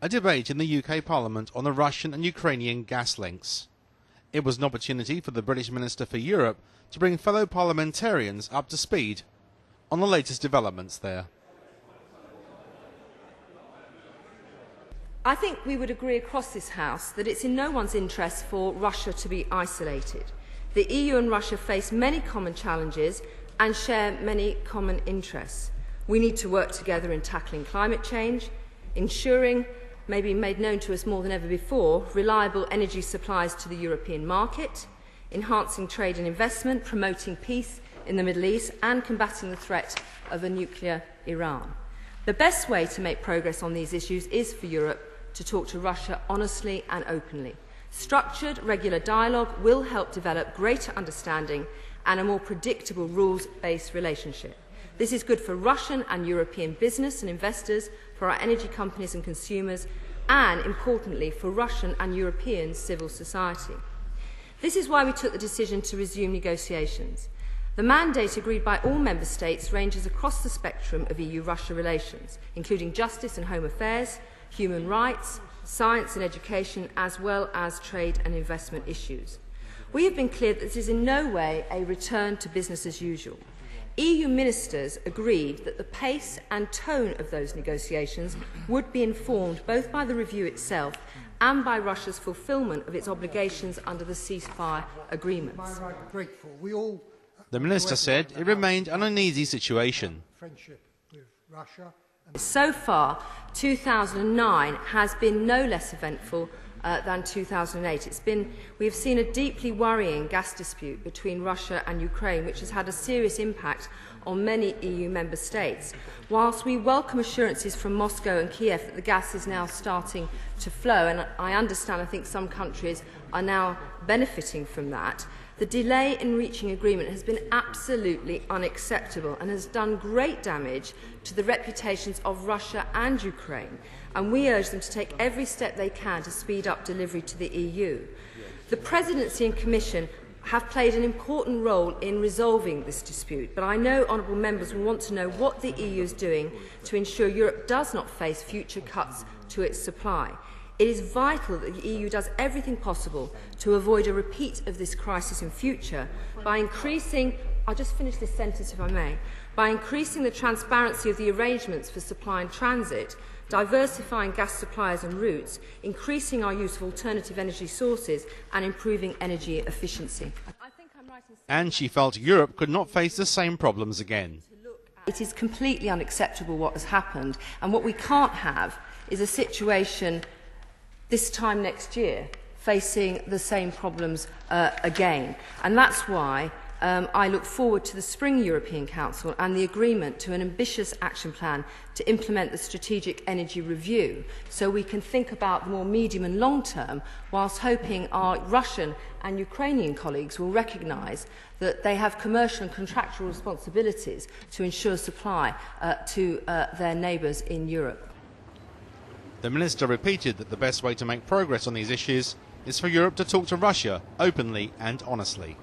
a debate in the UK Parliament on the Russian and Ukrainian gas links. It was an opportunity for the British Minister for Europe to bring fellow parliamentarians up to speed on the latest developments there. I think we would agree across this House that it's in no one's interest for Russia to be isolated. The EU and Russia face many common challenges and share many common interests. We need to work together in tackling climate change, ensuring, maybe made known to us more than ever before, reliable energy supplies to the European market, enhancing trade and investment, promoting peace in the Middle East and combating the threat of a nuclear Iran. The best way to make progress on these issues is for Europe to talk to Russia honestly and openly. Structured, regular dialogue will help develop greater understanding and a more predictable rules-based relationship. This is good for Russian and European business and investors, for our energy companies and consumers, and, importantly, for Russian and European civil society. This is why we took the decision to resume negotiations. The mandate agreed by all Member States ranges across the spectrum of EU-Russia relations, including justice and home affairs, human rights, science and education, as well as trade and investment issues. We have been clear that this is in no way a return to business as usual. EU ministers agreed that the pace and tone of those negotiations would be informed both by the review itself and by Russia's fulfilment of its obligations under the ceasefire agreements. The minister said it remained an uneasy situation. So far, 2009 has been no less eventful than 2008. We have seen a deeply worrying gas dispute between Russia and Ukraine, which has had a serious impact on many EU member states. Whilst we welcome assurances from Moscow and Kiev that the gas is now starting to flow, and I understand I think some countries are now benefiting from that, the delay in reaching agreement has been absolutely unacceptable and has done great damage to the reputations of Russia and Ukraine, and we urge them to take every step they can to speed up delivery to the EU. The Presidency and Commission have played an important role in resolving this dispute, but I know honourable members will want to know what the EU is doing to ensure Europe does not face future cuts to its supply. It is vital that the EU does everything possible to avoid a repeat of this crisis in future by increasing, I'll just finish this sentence if I may, by increasing the transparency of the arrangements for supply and transit, diversifying gas suppliers and routes, increasing our use of alternative energy sources and improving energy efficiency. And she felt Europe could not face the same problems again. It is completely unacceptable what has happened, and what we can't have is a situation this time next year facing the same problems again. And that's why I look forward to the Spring European Council and the agreement to an ambitious action plan to implement the Strategic Energy Review, so we can think about the more medium and long term, whilst hoping our Russian and Ukrainian colleagues will recognise that they have commercial and contractual responsibilities to ensure supply to their neighbours in Europe. The minister repeated that the best way to make progress on these issues is for Europe to talk to Russia openly and honestly.